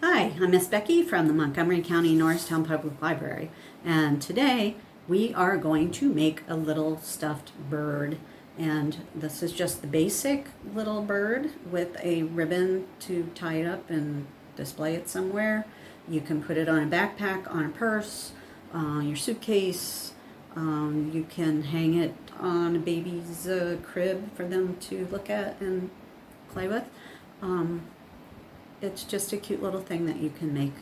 Hi, I'm Miss Becky from the Montgomery County Norristown Public Library, and today we are going to make a little stuffed bird. And this is just the basic little bird with a ribbon to tie it up and display it somewhere. You can put it on a backpack, on a purse, your suitcase. You can hang it on a baby's crib for them to look at and play with. It's just a cute little thing that you can make.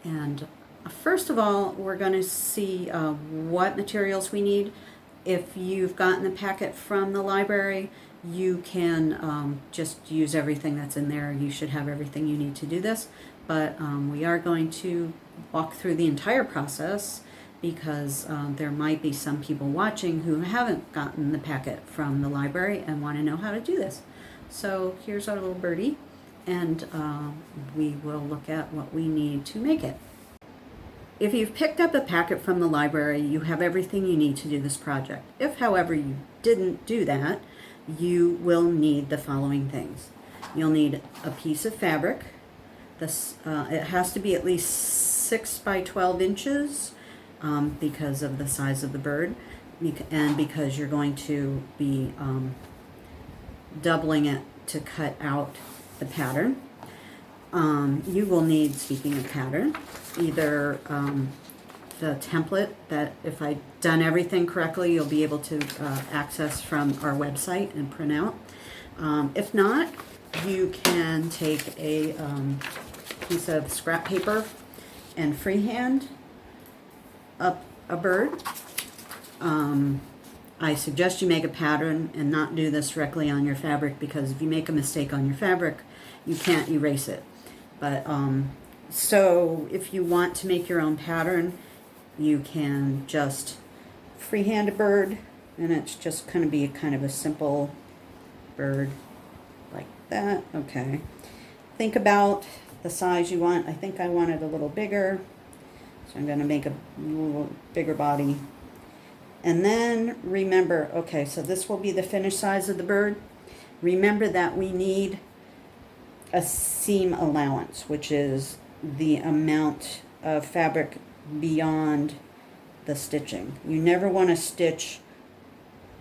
And first of all, we're going to see what materials we need. If you've gotten the packet from the library, you can just use everything that's in there. You should have everything you need to do this. But we are going to walk through the entire process because there might be some people watching who haven't gotten the packet from the library and want to know how to do this. So here's our little birdie, and we will look at what we need to make it. If you've picked up a packet from the library, you have everything you need to do this project. If, however, you didn't do that, you will need the following things. You'll need a piece of fabric. This it has to be at least 6 by 12 inches because of the size of the bird and because you're going to be doubling it to cut out the pattern. You will need, speaking of pattern, either the template that, if I've done everything correctly, you'll be able to access from our website and print out. If not, you can take a piece of scrap paper and freehand up a bird. I suggest you make a pattern and not do this directly on your fabric, because if you make a mistake on your fabric, you can't erase it. But so if you want to make your own pattern, you can just freehand a bird, and it's just going to be kind of a simple bird like that. Okay. Think about the size you want. I think I want it a little bigger, so I'm going to make a little bigger body. And then remember, okay, so this will be the finished size of the bird. Remember that we need a seam allowance, which is the amount of fabric beyond the stitching. You never want to stitch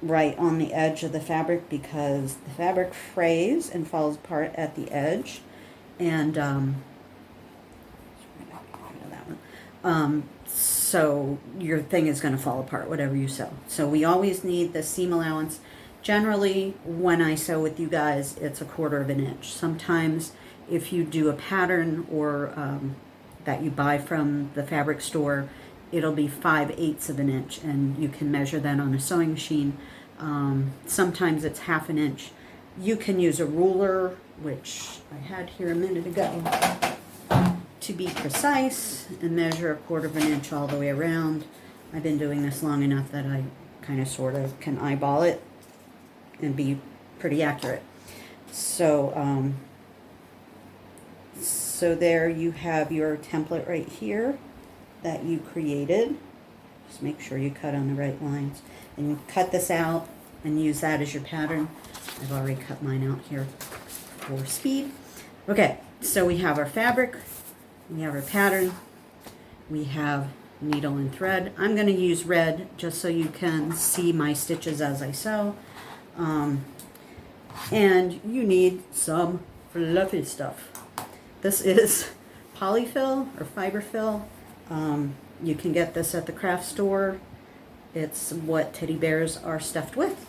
right on the edge of the fabric, because the fabric frays and falls apart at the edge. And so your thing is going to fall apart, whatever you sew. So we always need the seam allowance. Generally, when I sew with you guys, it's 1/4 of an inch. Sometimes if you do a pattern or that you buy from the fabric store, it'll be 5/8 of an inch, and you can measure that on a sewing machine. Sometimes it's 1/2 an inch. You can use a ruler, which I had here a minute ago, to be precise and measure 1/4 of an inch all the way around. I've been doing this long enough that I kind of sort of can eyeball it and be pretty accurate. So so there you have your template right here that you created. Just make sure you cut on the right lines, and you cut this out and use that as your pattern. I've already cut mine out here for speed. Okay, so we have our fabric, we have our pattern, we have needle and thread. I'm going to use red just so you can see my stitches as I sew. And you need some fluffy stuff. This is polyfill or fiberfill. You can get this at the craft store. It's what teddy bears are stuffed with,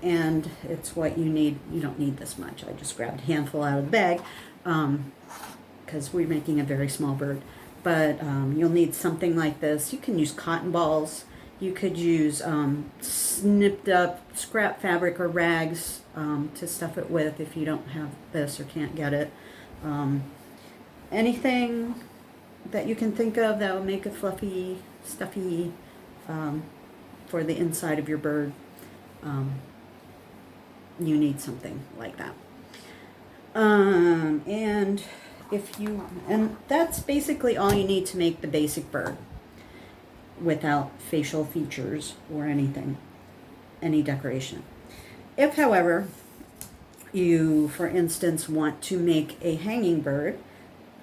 and it's what you need. You don't need this much. I just grabbed a handful out of the bag because we're making a very small bird. But you'll need something like this. You can use cotton balls. You could use snipped up scrap fabric or rags to stuff it with if you don't have this or can't get it. Anything that you can think of that will make a fluffy, stuffy for the inside of your bird. You need something like that. And that's basically all you need to make the basic bird without facial features or anything, any decoration. If, however, you, for instance, want to make a hanging bird,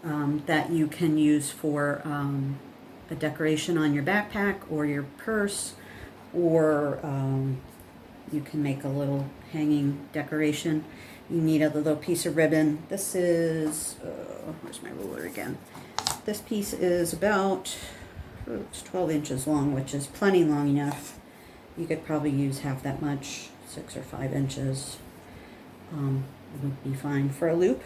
that you can use for a decoration on your backpack or your purse, or you can make a little hanging decoration. You need a little piece of ribbon. This is, where's my ruler again? This piece is about, it's 12 inches long, which is plenty long enough. You could probably use half that much, 6 or 5 inches. It would be fine for a loop.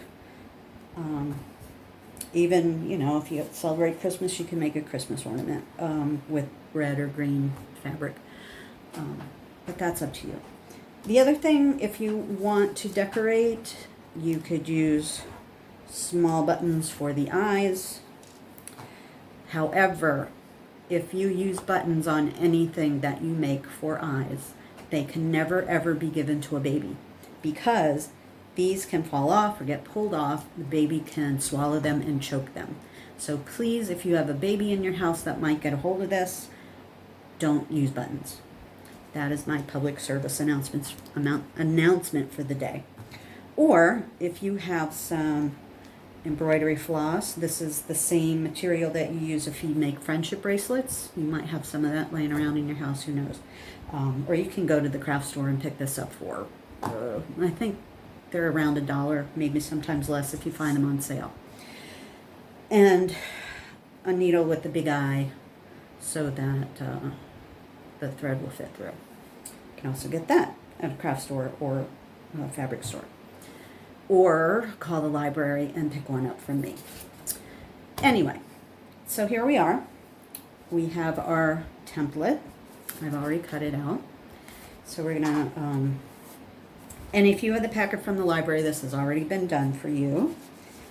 Even, you know, if you celebrate Christmas, you can make a Christmas ornament with red or green fabric. But that's up to you. The other thing, if you want to decorate, you could use small buttons for the eyes. However, if you use buttons on anything that you make for eyes, they can never ever be given to a baby, because these can fall off or get pulled off. The baby can swallow them and choke them. So please, if you have a baby in your house that might get a hold of this, don't use buttons. That is my public service announcement for the day. Or if you have some embroidery floss, this is the same material that you use if you make friendship bracelets. You might have some of that laying around in your house, who knows. Or you can go to the craft store and pick this up for, I think they're around $1, maybe sometimes less if you find them on sale. And a needle with a big eye so that the thread will fit through. You can also get that at a craft store or a fabric store. Or call the library and pick one up from me. Anyway, so here we are. We have our template. I've already cut it out. So we're gonna, and if you have the packet from the library, this has already been done for you.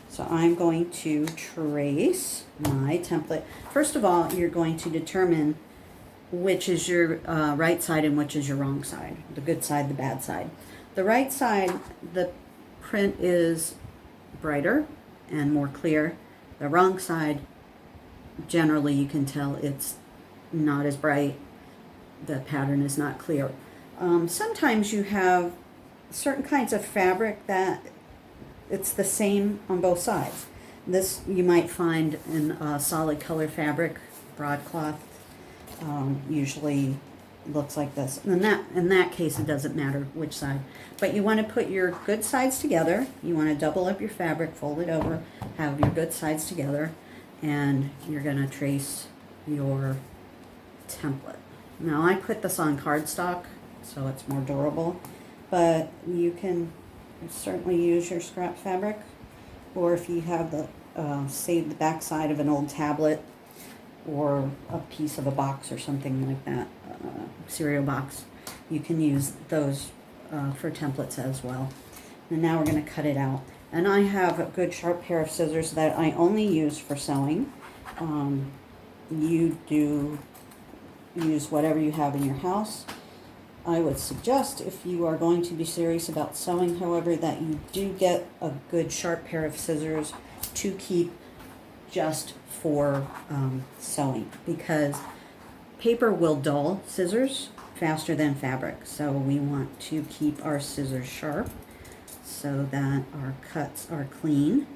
So I'm going to trace my template. First of all, you're going to determine which is your right side and which is your wrong side, the good side, the bad side. The right side, the print is brighter and more clear. The wrong side, generally you can tell it's not as bright. The pattern is not clear. Sometimes you have certain kinds of fabric that it's the same on both sides. This you might find in a solid color fabric, broadcloth, usually looks like this. In that case, it doesn't matter which side. But you want to put your good sides together. You want to double up your fabric, fold it over, have your good sides together, and you're going to trace your template. Now, I put this on cardstock, so it's more durable, but you can certainly use your scrap fabric, or if you have the, say, the back side of an old tablet, or a piece of a box or something like that, cereal box, you can use those for templates as well. And now we're going to cut it out. And I have a good sharp pair of scissors that I only use for sewing. You do use whatever you have in your house. I would suggest, if you are going to be serious about sewing, however, that you do get a good sharp pair of scissors to keep just for sewing, because paper will dull scissors faster than fabric. So we want to keep our scissors sharp so that our cuts are clean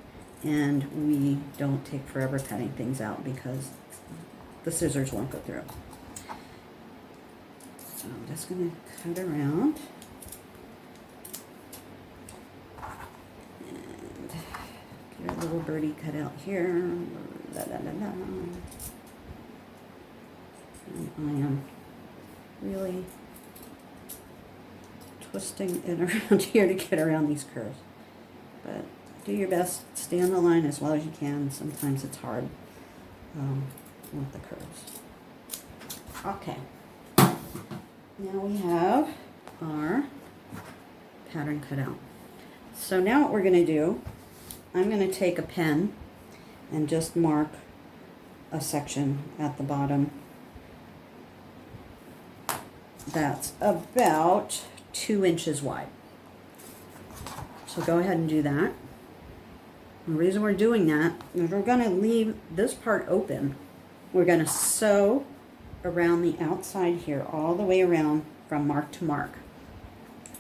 and we don't take forever cutting things out because the scissors won't go through. So I'm just going to cut around and get a little birdie cut out here. La, la, la, la. And I am really twisting it around here to get around these curves. But do your best, stay on the line as well as you can. Sometimes it's hard with the curves. Okay. Now we have our pattern cut out. So now what we're going to do, I'm going to take a pen and just mark a section at the bottom that's about 2 inches wide. So go ahead and do that. The reason we're doing that is we're going to leave this part open. We're going to sew around the outside here, all the way around from mark to mark.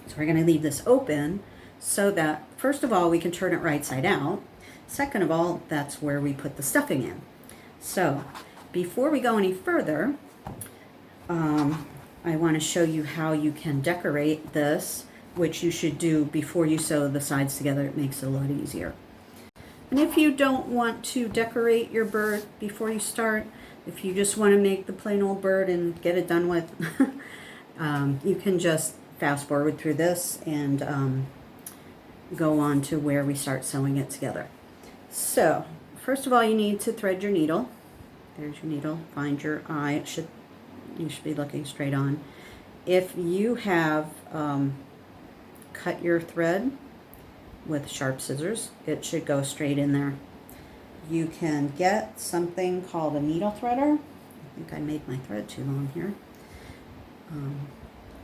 So we're going to leave this open so that, first of all, we can turn it right side out. Second of all, that's where we put the stuffing in. So before we go any further, I want to show you how you can decorate this, which you should do before you sew the sides together. It makes it a lot easier. And if you don't want to decorate your bird before you start, if you just want to make the plain old bird and get it done with, you can just fast forward through this and go on to where we start sewing it together. So first of all, you need to thread your needle. There's your needle. Find your eye. You should be looking straight on. If you have cut your thread with sharp scissors, it should go straight in there. You can get something called a needle threader. I think I made my thread too long here.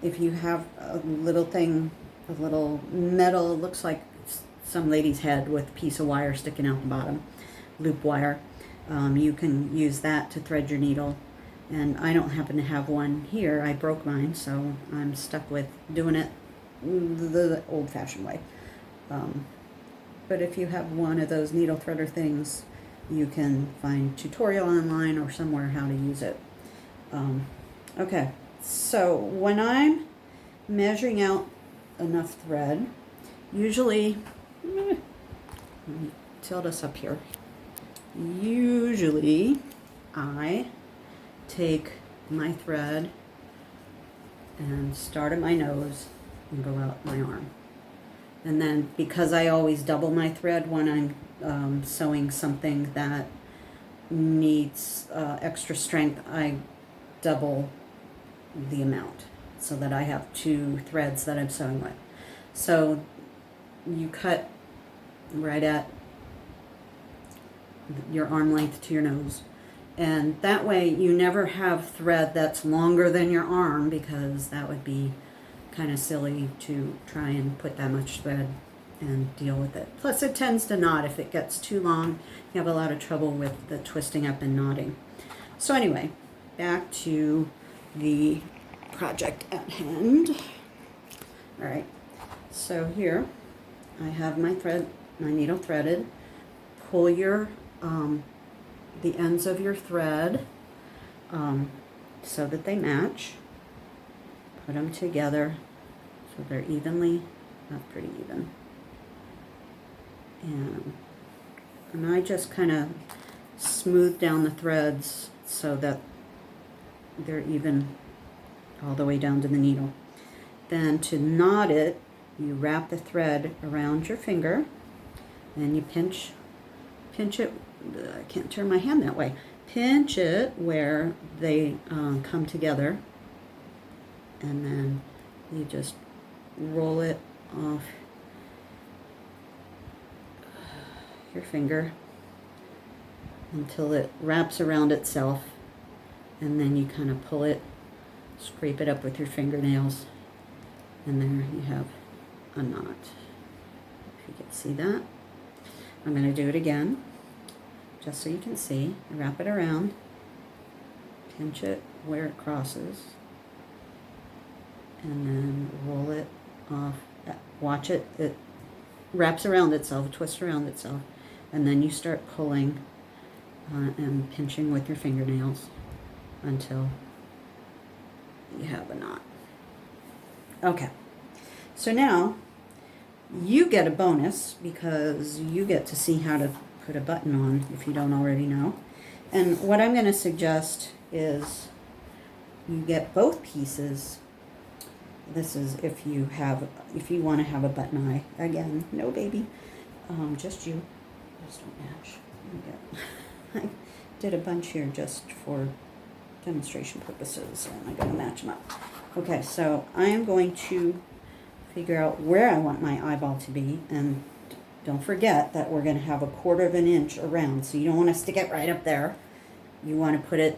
If you have a little thing, a little metal, looks like some lady's head with a piece of wire sticking out the bottom, loop wire, you can use that to thread your needle. And I don't happen to have one here. I broke mine, so I'm stuck with doing it the old-fashioned way. But if you have one of those needle threader things, you can find tutorial online or somewhere how to use it. Okay, so when I'm measuring out enough thread, usually, let me tilt us up here. Usually, I take my thread and start at my nose and go out my arm. And then, because I always double my thread when I'm sewing something that needs extra strength, I double the amount so that I have 2 threads that I'm sewing with. So you cut right at your arm length to your nose. And that way you never have thread that's longer than your arm, because that would be kind of silly to try and put that much thread and deal with it. Plus it tends to knot. If it gets too long, you have a lot of trouble with the twisting up and knotting. So anyway, back to the project at hand. All right, so here I have my thread, my needle threaded. Pull your the ends of your thread so that they match. Put them together so they're evenly, not pretty even. And I just kind of smooth down the threads so that they're even all the way down to the needle. Then to knot it, you wrap the thread around your finger and you pinch it. I can't turn my hand that way. Pinch it where they come together, and then you just roll it off your finger until it wraps around itself, and then you kind of pull it, scrape it up with your fingernails, and there you have a knot. If you can see that. I'm going to do it again, just so you can see. I wrap it around, pinch it where it crosses, and then roll it off. Watch it, it wraps around itself, twists around itself, and then you start pulling and pinching with your fingernails until you have a knot. Okay, so now you get a bonus because you get to see how to put a button on if you don't already know. And what I'm going to suggest is you get both pieces. This is if you want to have a button eye. Again, no baby, just you. Those don't match. I did a bunch here just for demonstration purposes, and I'm going to match them up. Okay, so I am going to figure out where I want my eyeball to be, and don't forget that we're going to have 1/4 of an inch around, so you don't want to stick it right up there. You want to put it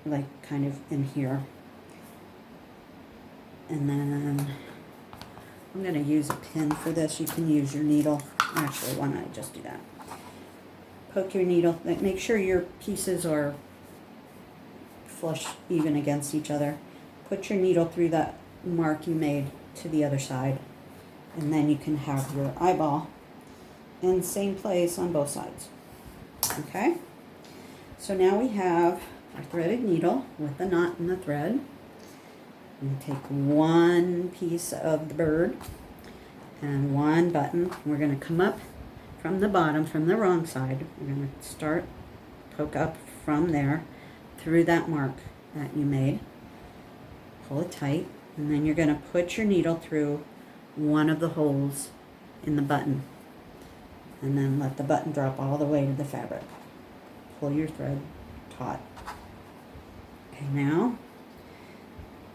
like kind of in here. And then I'm going to use a pin for this. You can use your needle. Actually, why not just do that? Poke your needle. Make sure your pieces are flush, even against each other. Put your needle through that mark you made to the other side, and then you can have your eyeball and same place on both sides. Okay, so now we have our threaded needle with the knot in the thread. I'm going to take one piece of the bird and one button. We're going to come up from the bottom, from the wrong side. We're going to start, poke up from there through that mark that you made. Pull it tight, and then you're going to put your needle through one of the holes in the button, and then let the button drop all the way to the fabric. Pull your thread taut. Okay, now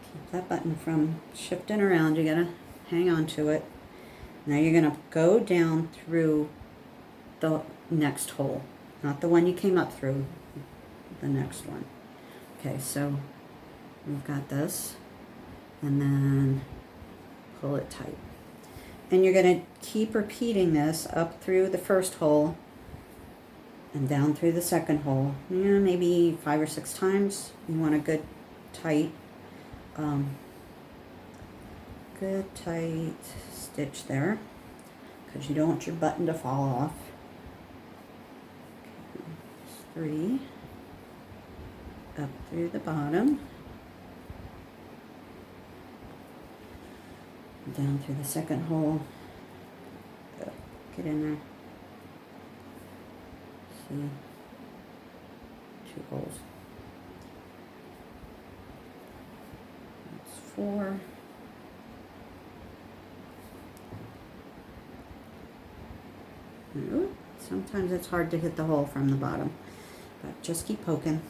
keep that button from shifting around. You gotta hang on to it. Now you're gonna go down through the next hole, not the one you came up through, the next one. Okay, so we've got this, and then pull it tight. And you're going to keep repeating this up through the first hole and down through the second hole. Yeah, maybe 5 or 6 times. You want a good tight stitch there, because you don't want your button to fall off. Okay, 3 up through the bottom, down through the second hole. Get in there. See, 2 holes. That's 4. Ooh, sometimes it's hard to hit the hole from the bottom, but just keep poking.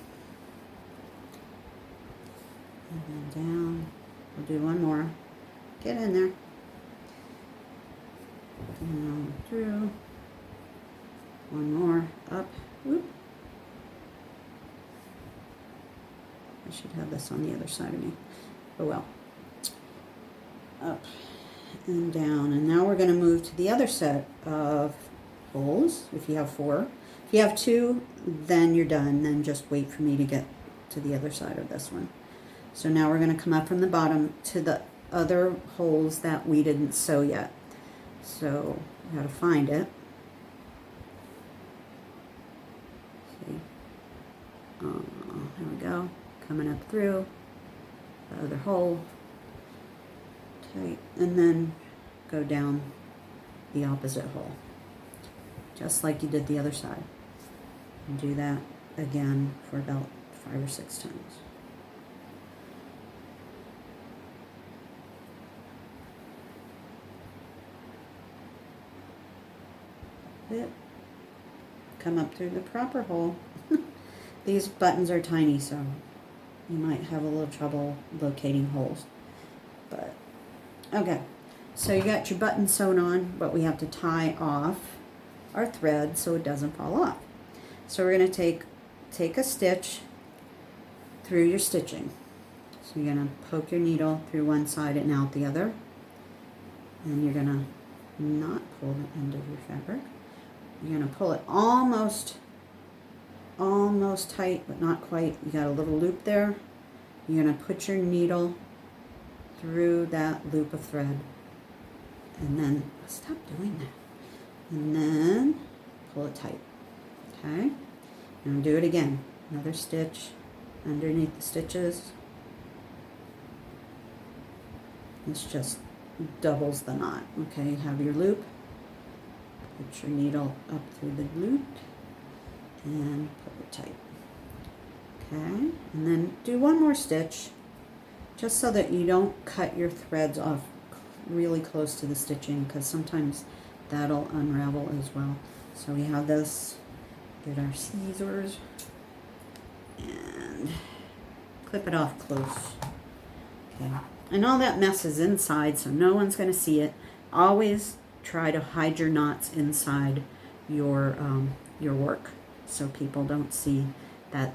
And then down. We'll do one more. Get in there. Down through. One more. Up. Whoop. I should have this on the other side of me. Oh well. Up and down. And now we're going to move to the other set of holes, if you have 4. If you have 2, then you're done. Then just wait for me to get to the other side of this one. So now we're going to come up from the bottom to the other holes that we didn't sew yet. So we got to find it. See? There we go. Coming up through the other hole. Tight. And then go down the opposite hole. Just like you did the other side. And do that again for about 5 or 6 times. Come up through the proper hole. These buttons are tiny, so you might have a little trouble locating holes. But okay, so you got your button sewn on, but we have to tie off our thread so it doesn't fall off. So we're going to take a stitch through your stitching. So you're going to poke your needle through one side and out the other, and you're going to not pull the end of your fabric. You're going to pull it almost tight, but not quite. You got a little loop there. You're going to put your needle through that loop of thread, and then stop doing that. And then pull it tight. Okay? And do it again. Another stitch underneath the stitches. This just doubles the knot. Okay, you have your loop. Put your needle up through the loop and pull it tight. Okay, and then do one more stitch just so that you don't cut your threads off really close to the stitching, because sometimes that'll unravel as well. So we have this, get our scissors and clip it off close. Okay, and all that mess is inside, so no one's going to see it. Always try to hide your knots inside your work so people don't see that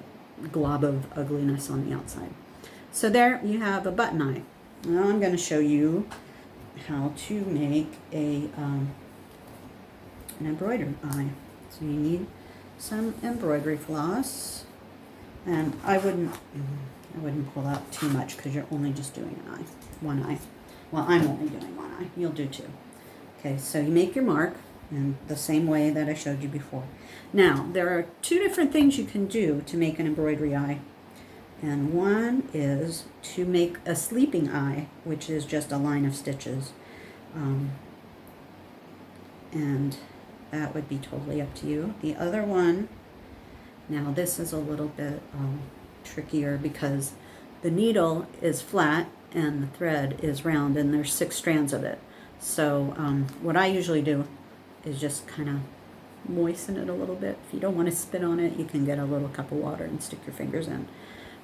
glob of ugliness on the outside. So there you have a button eye. Now I'm going to show you how to make an embroidered eye. So you need some embroidery floss, and I wouldn't pull out too much because you're only just doing an eye, one eye. Well, I'm only doing one eye. You'll do 2. Okay, so you make your mark. in the same way that I showed you before. Now, there are two different things you can do to make an embroidery eye. And one is to make a sleeping eye, which is just a line of stitches. And that would be totally up to you. The other one, now this is a little bit trickier because the needle is flat and the thread is round and there's 6 strands of it. So what I usually do is just kind of moisten it a little bit. If you don't want to spit on it, you can get a little cup of water and stick your fingers in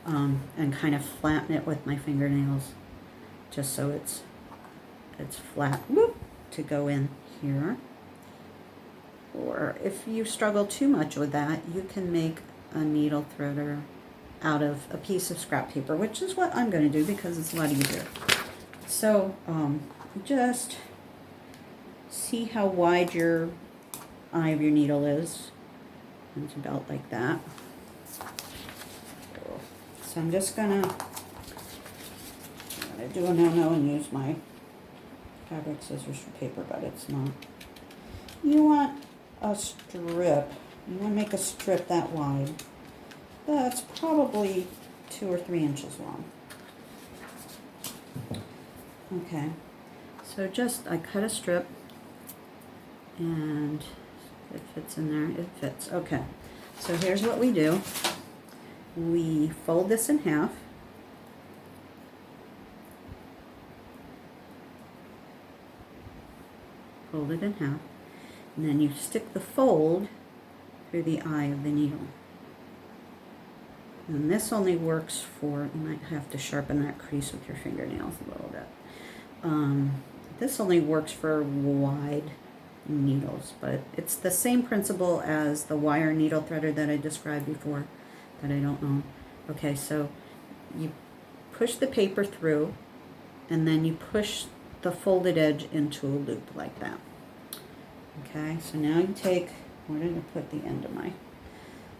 and kind of flatten it with my fingernails just so it's flat, whoop, to go in here. Or if you struggle too much with that, you can make a needle threader out of a piece of scrap paper, which is what I'm going to do because it's a lot easier. So just see how wide your eye of your needle is. It's about like that. So I'm just gonna do a no-no and use my fabric scissors for paper, but it's not. You want a strip. You want to make a strip that wide. That's probably 2 or 3 inches long. Okay, so just I cut a strip and it fits in there. It fits. Okay, so here's what we do. We fold this in half. Fold it in half. And then you stick the fold through the eye of the needle. And this only works for, you might have to sharpen that crease with your fingernails a little bit. This only works for wide needles, but it's the same principle as the wire needle threader that I described before that I don't own. Okay, so you push the paper through and then you push the folded edge into a loop like that. Okay, so now you take, where did I put the end of my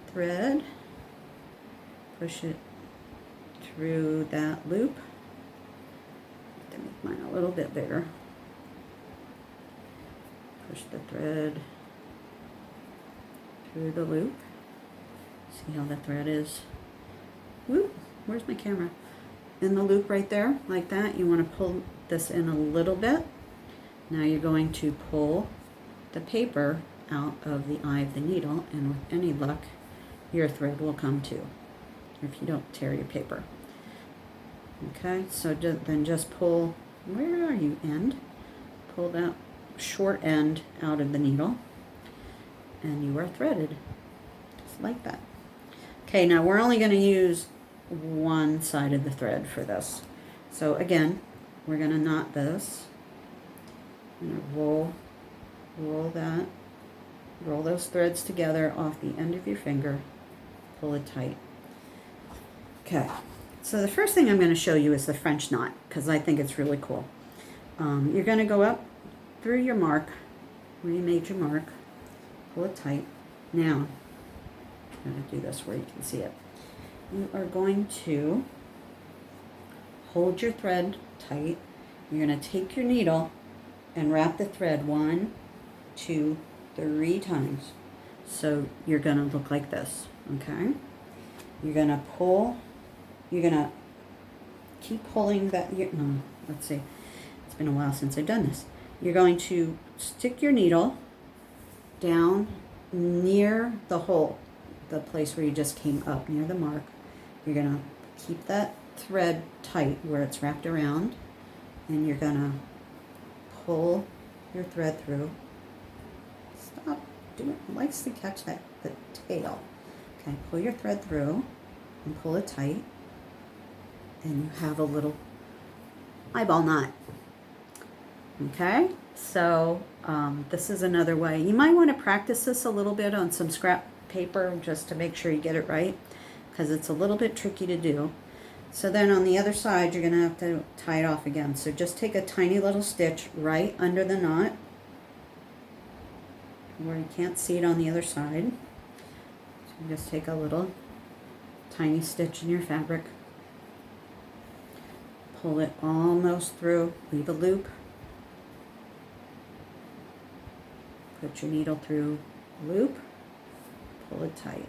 thread? Push it through that loop. I have to make mine a little bit bigger. Push the thread through the loop. See how the thread is? Whoop, where's my camera? In the loop right there, like that. You want to pull this in a little bit. Now you're going to pull the paper out of the eye of the needle, and with any luck, your thread will come too, if you don't tear your paper. Okay, so then just pull, where are you, end? Pull that short end out of the needle, and you are threaded, just like that. Okay, now we're only going to use one side of the thread for this. So again, we're going to knot this. I'm going to roll those threads together off the end of your finger, pull it tight. Okay, so the first thing I'm going to show you is the French knot, because I think it's really cool. You're going to go up through your mark, where you made your mark, pull it tight. Now, I'm going to do this where you can see it. You are going to hold your thread tight. You're going to take your needle and wrap the thread 1, 2, 3 times. So you're going to look like this, okay? You're going to pull, you're going to keep pulling that, let's see, it's been a while since I've done this. You're going to stick your needle down near the hole, the place where you just came up, near the mark. You're going to keep that thread tight where it's wrapped around, and you're going to pull your thread through. Stop doing it. Likes to catch the tail. Okay, pull your thread through and pull it tight, and you have a little eyeball knot. Okay, so this is another way. You might want to practice this a little bit on some scrap paper just to make sure you get it right, because it's a little bit tricky to do. So then on the other side, you're going to have to tie it off again. So just take a tiny little stitch right under the knot where you can't see it on the other side. So just take a little tiny stitch in your fabric, pull it almost through, leave a loop, put your needle through loop, pull it tight.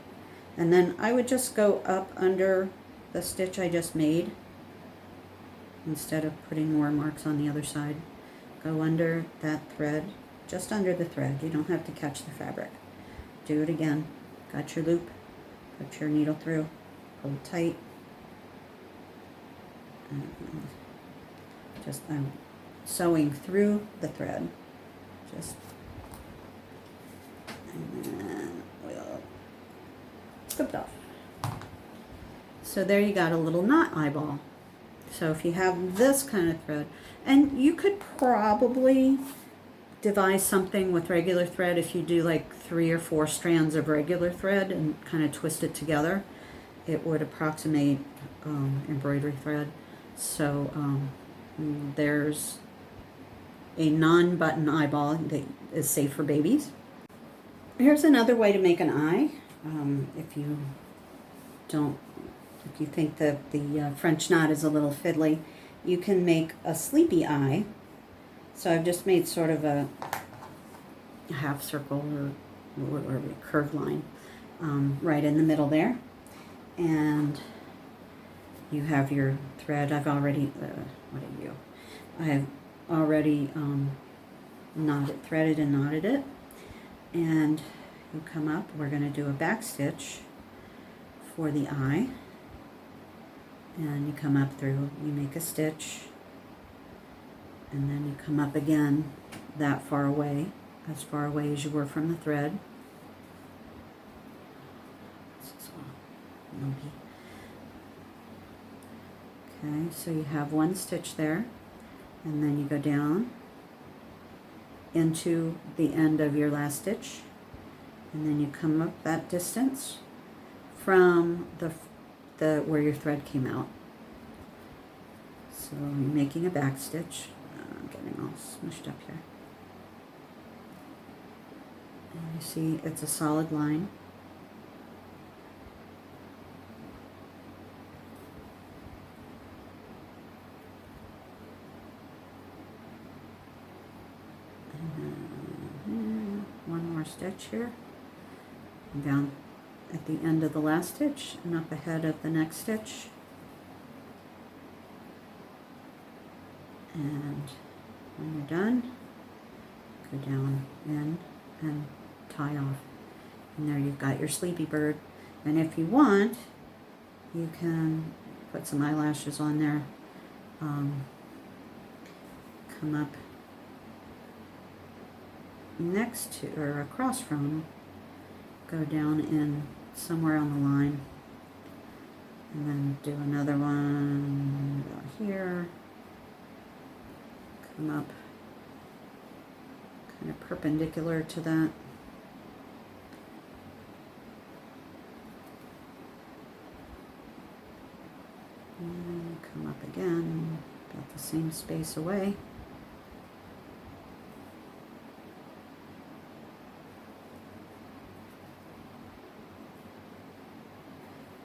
And then I would just go up under the stitch I just made instead of putting more marks on the other side. Go under that thread, just under the thread. You don't have to catch the fabric. Do it again. Got your loop, put your needle through, pull it tight. And just sewing through the thread. Just, and then we'll slip it off. So there you got a little knot eyeball. So if you have this kind of thread, and you could probably devise something with regular thread if you do like 3 or 4 strands of regular thread and kind of twist it together. It would approximate embroidery thread. So there's a non-button eyeball that is safe for babies. Here's another way to make an eye. If you think that the French knot is a little fiddly, you can make a sleepy eye. So I've just made sort of a half circle or a curved line right in the middle there. And you have your thread. I've already, I have already threaded and knotted it. And you come up, we're going to do a back stitch for the eye. And you come up through, you make a stitch, and then you come up again that far away, as far away as you were from the thread. This is all lumpy. Okay, so you have one stitch there, and then you go down into the end of your last stitch, and then you come up that distance from the where your thread came out. So you're making a back stitch. I'm getting all smushed up here. And you see it's a solid line. And one more stitch here. And down at the end of the last stitch and up ahead of the next stitch. And when you're done, go down in and tie off. And there you've got your sleepy bird. And if you want, you can put some eyelashes on there. Come up next to or across from, go down in somewhere on the line, and then do another one about here, come up kind of perpendicular to that, and come up again about the same space away.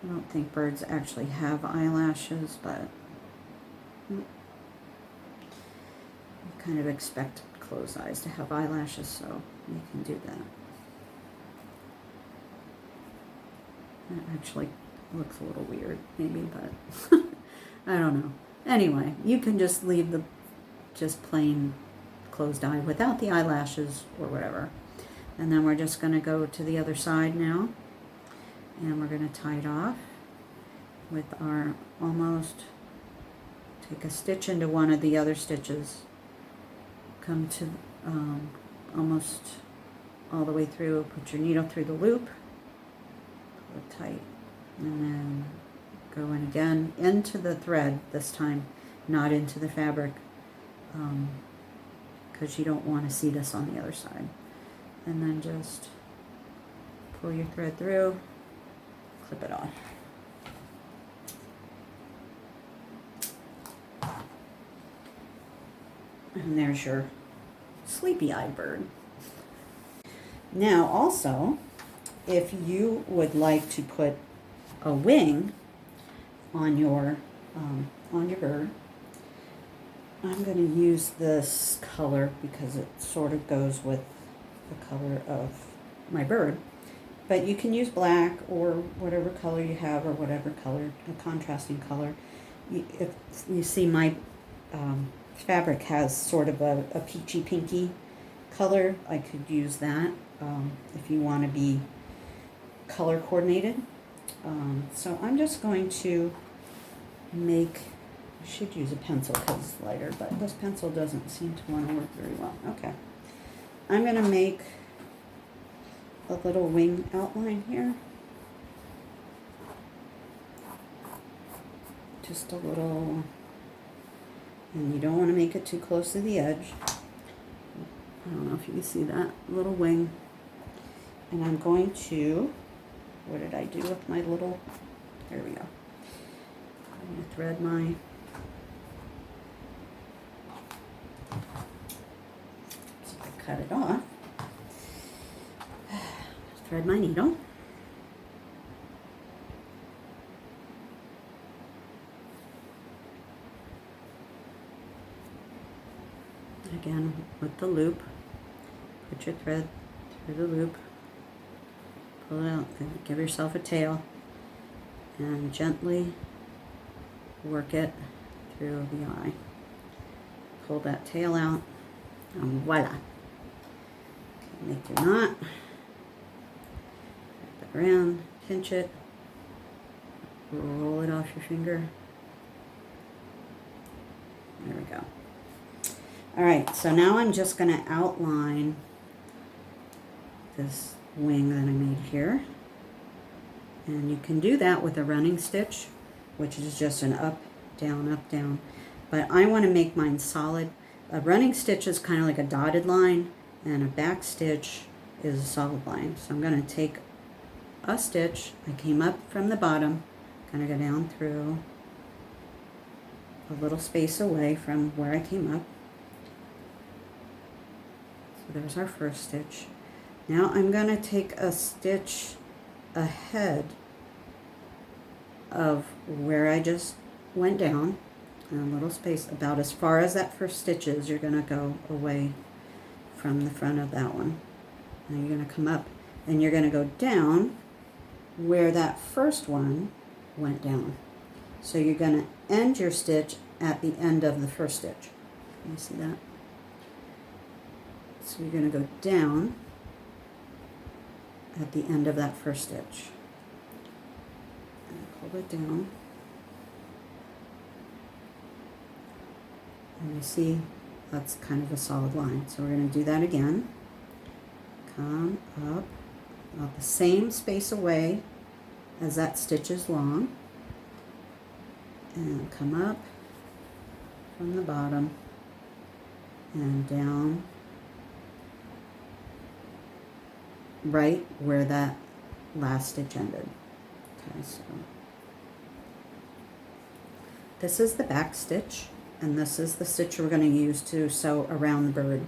I don't think birds actually have eyelashes, but you kind of expect closed eyes to have eyelashes, so you can do that. That actually looks a little weird, maybe, but I don't know. Anyway, you can just leave the just plain closed eye without the eyelashes or whatever. And then we're just going to go to the other side now. And we're going to tie it off with our take a stitch into one of the other stitches, come to almost all the way through, put your needle through the loop, pull it tight, and then go in again into the thread this time, not into the fabric, because you don't want to see this on the other side. And then just pull your thread through, clip it off. And there's your sleepy-eyed bird. Now also, if you would like to put a wing on your bird, I'm going to use this color because it sort of goes with the color of my bird. But you can use black or whatever color you have, or whatever color, a contrasting color. If you see, my fabric has sort of a peachy pinky color. I could use that if you want to be color coordinated. So I'm just going to make, I should use a pencil because it's lighter, but this pencil doesn't seem to want to work very well. Okay. I'm going to make a little wing outline here. Just a little, and you don't want to make it too close to the edge. I don't know if you can see that little wing. And I'm going to, what did I do with my little, there we go. I'm going to thread my, so I cut it off. Thread my needle. Again, with the loop, put your thread through the loop, pull it out, give yourself a tail, and gently work it through the eye. Pull that tail out, and voila. Okay, make your knot, wrap it around, pinch it, roll it off your finger. There we go. All right, so now I'm just going to outline this wing that I made here. And you can do that with a running stitch, which is just an up, down, but I want to make mine solid. A running stitch is kind of like a dotted line, and a back stitch is a solid line. So I'm going to take a stitch, I came up from the bottom, kind of go down through a little space away from where I came up. So there's our first stitch. Now I'm going to take a stitch ahead of where I just went down, and a little space about as far as that first stitch is. You're going to go away from the front of that one. Now you're going to come up and you're going to go down where that first one went down. So you're going to end your stitch at the end of the first stitch. Can you see that? So you're going to go down at the end of that first stitch. And pull it down. And you see that's kind of a solid line. So we're going to do that again. Come up about the same space away as that stitch is long. And come up from the bottom and down right where that last stitch ended. Okay, so this is the back stitch, and this is the stitch we're going to use to sew around the bird.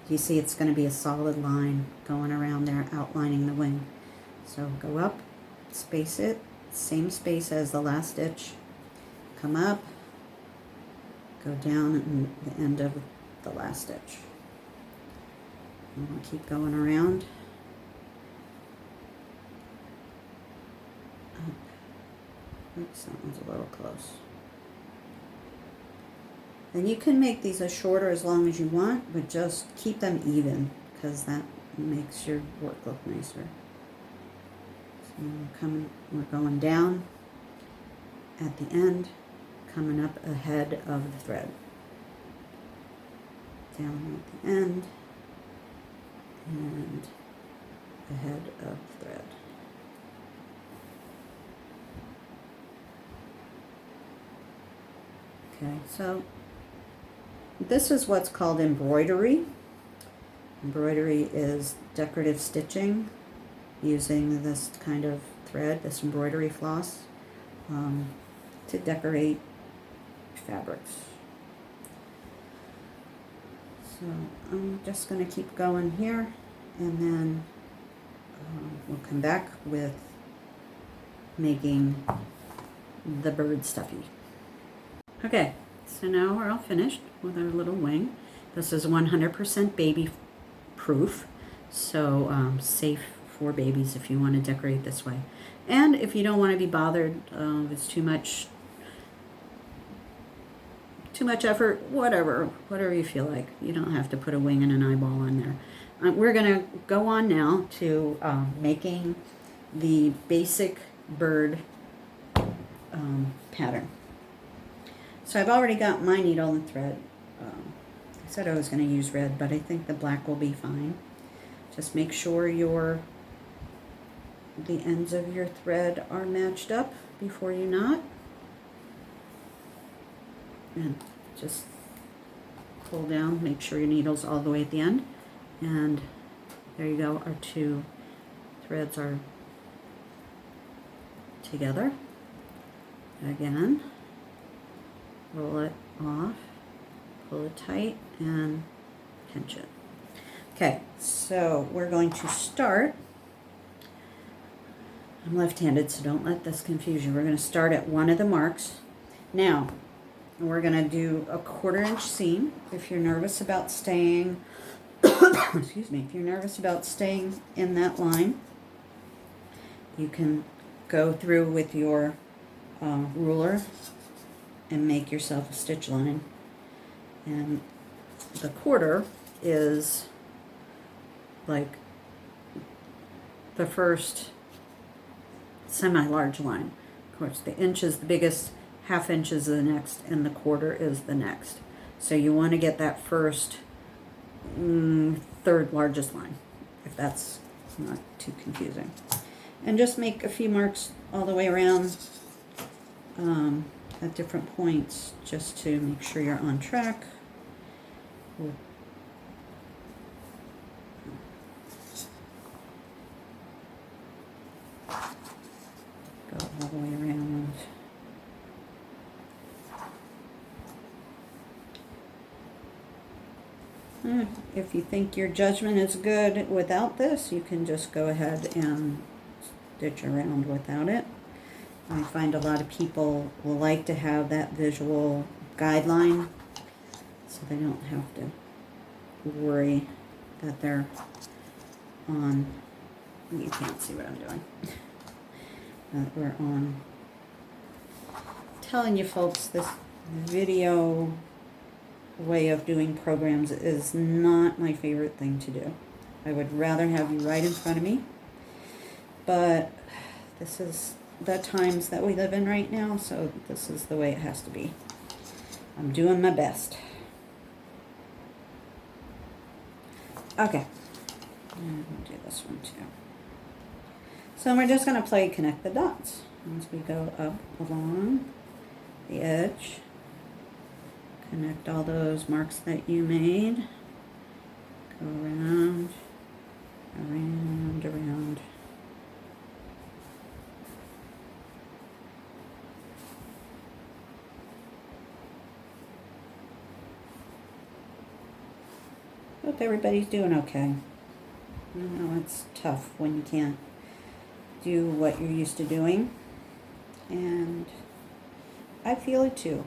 You see it's going to be a solid line going around there, outlining the wing. So go up, space it, same space as the last stitch, come up, go down at the end of the last stitch. And we'll keep going around. Up. Oops, that one's a little close. And you can make these as short or as long as you want, but just keep them even, because that makes your work look nicer. So we're going down at the end, coming up ahead of the thread. Down at the end, and ahead of the thread. Okay, so this is what's called embroidery. Embroidery is decorative stitching using this kind of thread, this embroidery floss, to decorate fabrics. So I'm just going to keep going here, and then we'll come back with making the bird Stuffie. Okay, so now we're all finished with our little wing. This is 100% baby proof, so safe for babies if you want to decorate this way. And if you don't want to be bothered, if it's too much effort, whatever you feel like. You don't have to put a wing and an eyeball on there. We're going to go on now to making the basic bird pattern. So I've already got my needle and thread. I said I was going to use red, but I think the black will be fine. Just make sure the ends of your thread are matched up before you knot. And just pull down, make sure your needle's all the way at the end. And there you go, our two threads are together. Again, roll it off, pull it tight, and pinch it. Okay, so we're going to start. I'm left-handed, so don't let this confuse you. We're going to start at one of the marks. Now, we're going to do a 1/4 inch seam. If you're nervous about staying, excuse me, if you're nervous about staying in that line, you can go through with your ruler and make yourself a stitch line. And the 1/4 is like the first semi-large line. Of course, the inch is the biggest, 1/2 inch is the next, and the 1/4 is the next. So you want to get that first third largest line, if that's not too confusing. And just make a few marks all the way around at different points, just to make sure you're on track. Go all the way around. If you think your judgment is good without this, you can just go ahead and stitch around without it. I find a lot of people will like to have that visual guideline, so they don't have to worry that they're on, you can't see what I'm doing, that we're on. I'm telling you folks, this video way of doing programs is not my favorite thing to do. I would rather have you right in front of me, but this is the times that we live in right now, so this is the way it has to be. I'm doing my best. Okay, and we'll do this one too. So we're just going to play connect the dots as we go up along the edge. Connect all those marks that you made. Go around, around, around. Hope everybody's doing okay. I know it's tough when you can't do what you're used to doing, and I feel it too.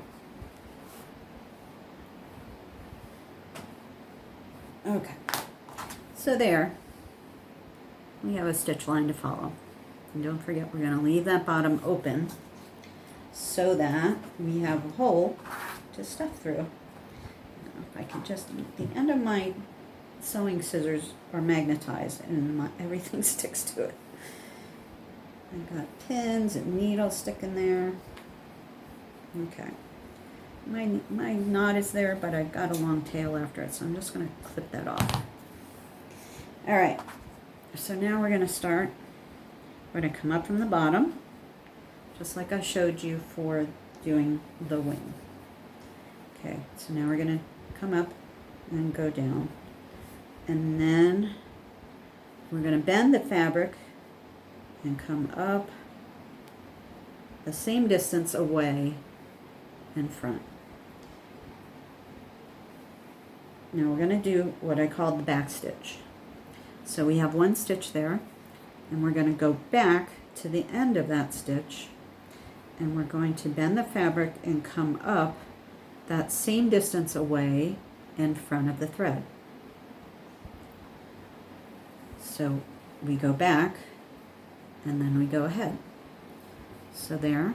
Okay, so there we have a stitch line to follow, and don't forget we're going to leave that bottom open so that we have a hole to stuff through. If I can just, the end of my sewing scissors are magnetized and everything sticks to it. I've got pins and needles sticking there. Okay. My knot is there, but I've got a long tail after it, so I'm just going to clip that off. All right. So now we're going to start. We're going to come up from the bottom, just like I showed you for doing the wing. Okay. So now we're going to come up and go down, and then we're going to bend the fabric and come up the same distance away in front. Now we're going to do what I call the back stitch. So we have one stitch there, and we're going to go back to the end of that stitch, and we're going to bend the fabric and come up that same distance away in front of the thread. So we go back and then we go ahead. So there,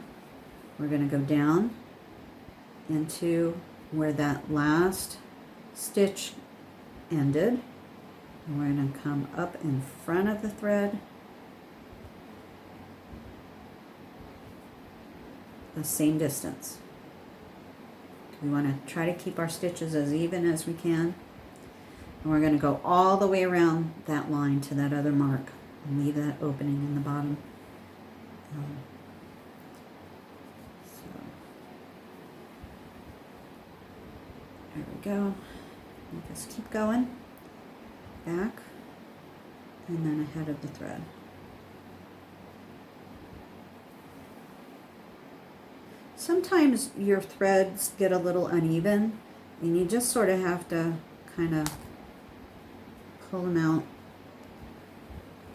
we're going to go down into where that last stitch ended. And we're going to come up in front of the thread the same distance. We want to try to keep our stitches as even as we can. And we're going to go all the way around that line to that other mark and leave that opening in the bottom. So there we go. And just keep going back and then ahead of the thread. Sometimes your threads get a little uneven and you just sort of have to kind of pull them out,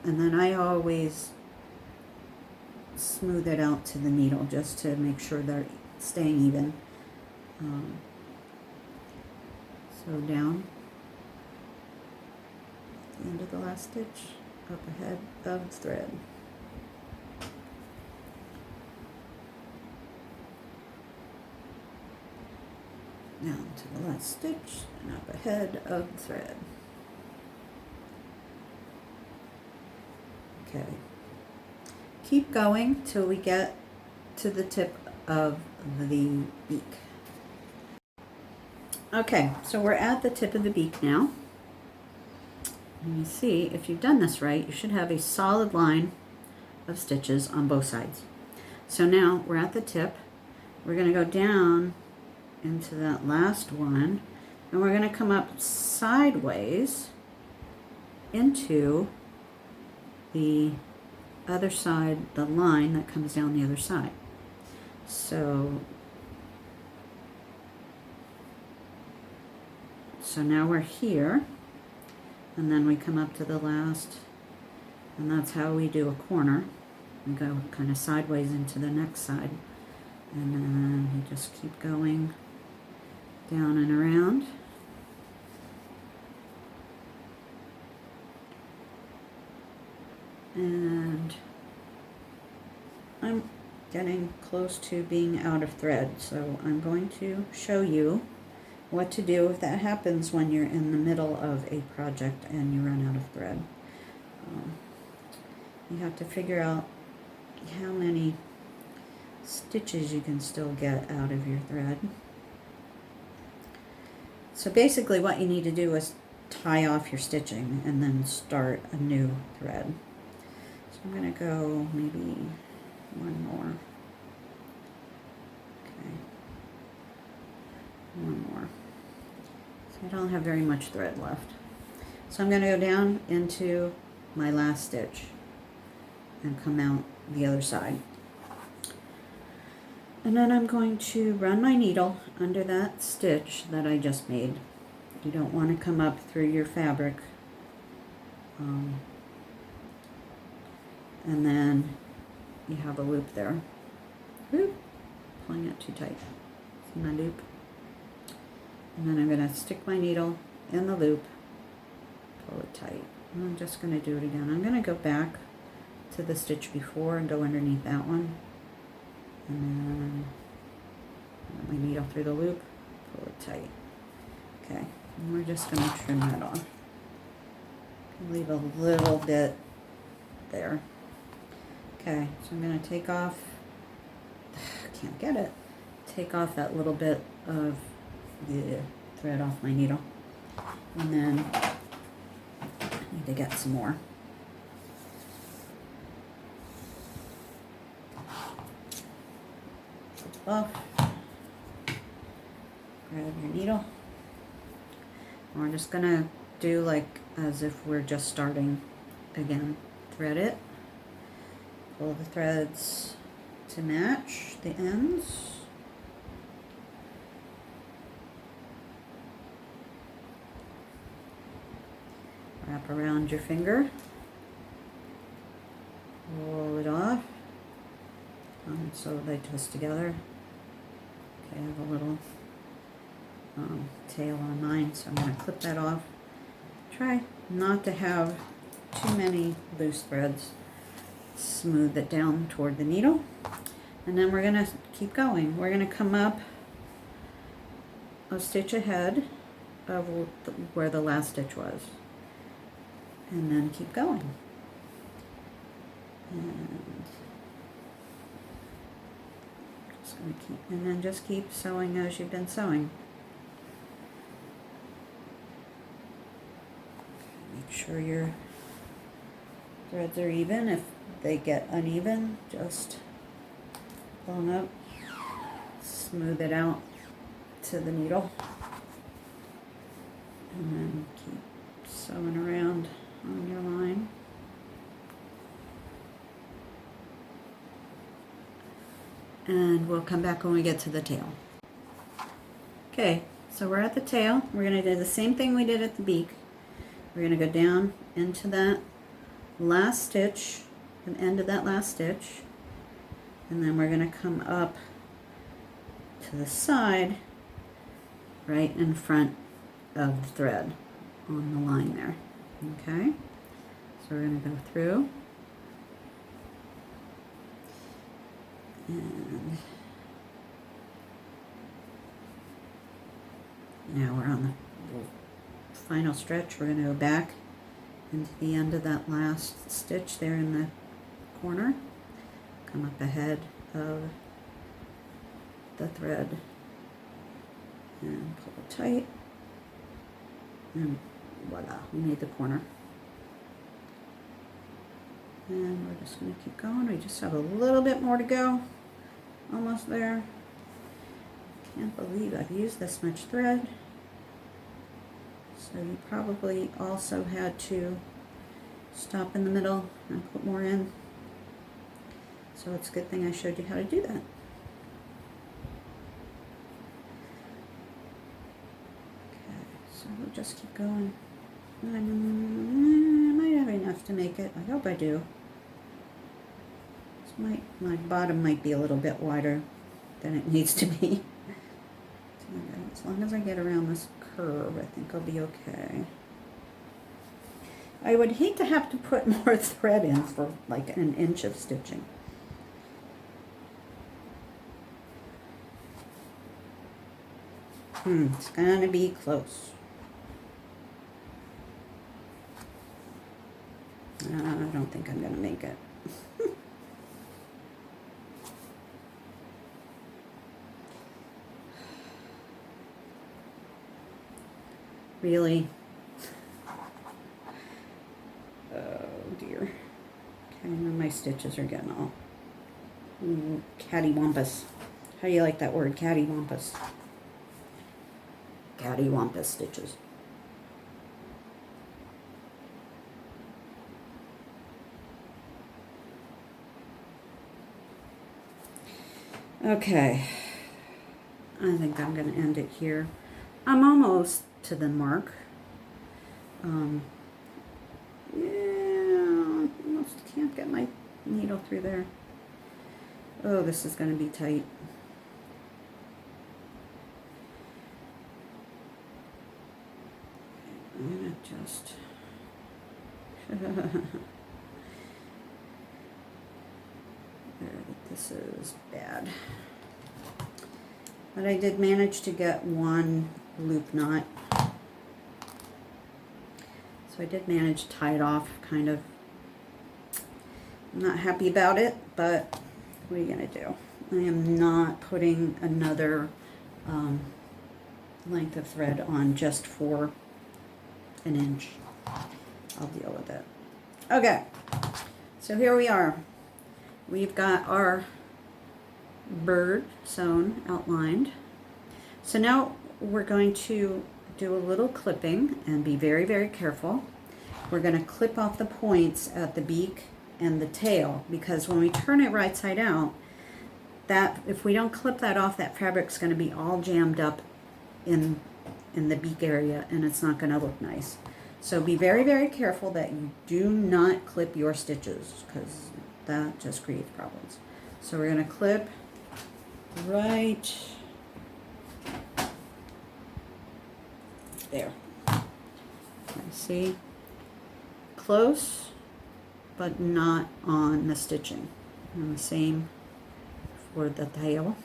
and then I always smooth it out to the needle just to make sure they're staying even. So down at the end of the last stitch, up ahead of the thread. Down to the last stitch and up ahead of the thread. Okay. Keep going till we get to the tip of the beak. Okay, so we're at the tip of the beak now. And you see, if you've done this right, you should have a solid line of stitches on both sides. So now we're at the tip. We're going to go down into that last one, and we're going to come up sideways into the other side, the line that comes down the other side. So now we're here, and then we come up to the last, and that's how we do a corner. We go kind of sideways into the next side, and then we just keep going down and around. And I'm getting close to being out of thread, so I'm going to show you what to do if that happens when you're in the middle of a project and you run out of thread. You have to figure out how many stitches you can still get out of your thread. So basically what you need to do is tie off your stitching and then start a new thread. So I'm going to go maybe one more. Okay, one more. So I don't have very much thread left. So I'm going to go down into my last stitch and come out the other side. And then I'm going to run my needle under that stitch that I just made. You don't want to come up through your fabric. And then you have a loop there. Whoop, pulling it too tight. See my loop? And then I'm going to stick my needle in the loop, pull it tight. And I'm just going to do it again. I'm going to go back to the stitch before and go underneath that one. And then run my needle through the loop, pull it tight. Okay, and we're just going to trim that off. Leave a little bit there. Okay, so I'm going to take off, can't get it, take off that little bit of the thread off my needle. And then I need to get some more. Off, grab your needle. We're just gonna do like as if we're just starting again. Thread it, pull the threads to match the ends. Wrap around your finger, roll it off, so they twist together. Okay, I have a little tail on mine, so I'm going to clip that off. Try not to have too many loose threads. Smooth it down toward the needle. And then we're going to keep going. We're going to come up a stitch ahead of where the last stitch was. And then keep going. And just going to keep, and then just keep sewing as you've been sewing. Make sure your threads are even. If they get uneven, just pull them up, smooth it out to the needle, and then keep sewing around on your line. And we'll come back when we get to the tail. Okay, so we're at the tail. We're going to do the same thing we did at the beak. We're going to go down into that last stitch, the end of that last stitch, and then we're going to come up to the side right in front of the thread on the line there. Okay, so we're going to go through and now we're on the final stretch. We're going to go back into the end of that last stitch there in the corner, come up ahead of the thread and pull it tight, and voila, we made the corner. And we're just going to keep going. We just have a little bit more to go. Almost there. Can't believe I've used this much thread. So you probably also had to stop in the middle and put more in. So it's a good thing I showed you how to do that. Okay, so we'll just keep going. I might have enough to make it. I hope I do. My bottom might be a little bit wider than it needs to be. As long as I get around this curve, I think I'll be okay. I would hate to have to put more thread in for like an inch of stitching. It's gonna be close. I don't think I'm gonna make it. Really? Oh dear. Okay, now my stitches are getting all cattywampus. How do you like that word, cattywampus? Cattywampus stitches. Okay, I think I'm going to end it here. I'm almost to the mark. Yeah, almost can't get my needle through there. Oh, this is going to be tight. I'm going to just... This is bad. But I did manage to get one loop knot. So I did manage to tie it off, kind of. I'm not happy about it, but what are you going to do? I am not putting another length of thread on just for an inch. I'll deal with it. Okay, so here we are. We've got our bird sewn, outlined. So now we're going to do a little clipping and be very, very careful. We're going to clip off the points at the beak and the tail, because when we turn it right side out, that if we don't clip that off, that fabric's going to be all jammed up in the beak area, and it's not going to look nice. So be very, very careful that you do not clip your stitches, because that just creates problems. So we're going to clip right there. See? close, but not on the stitching. And the same for the tail.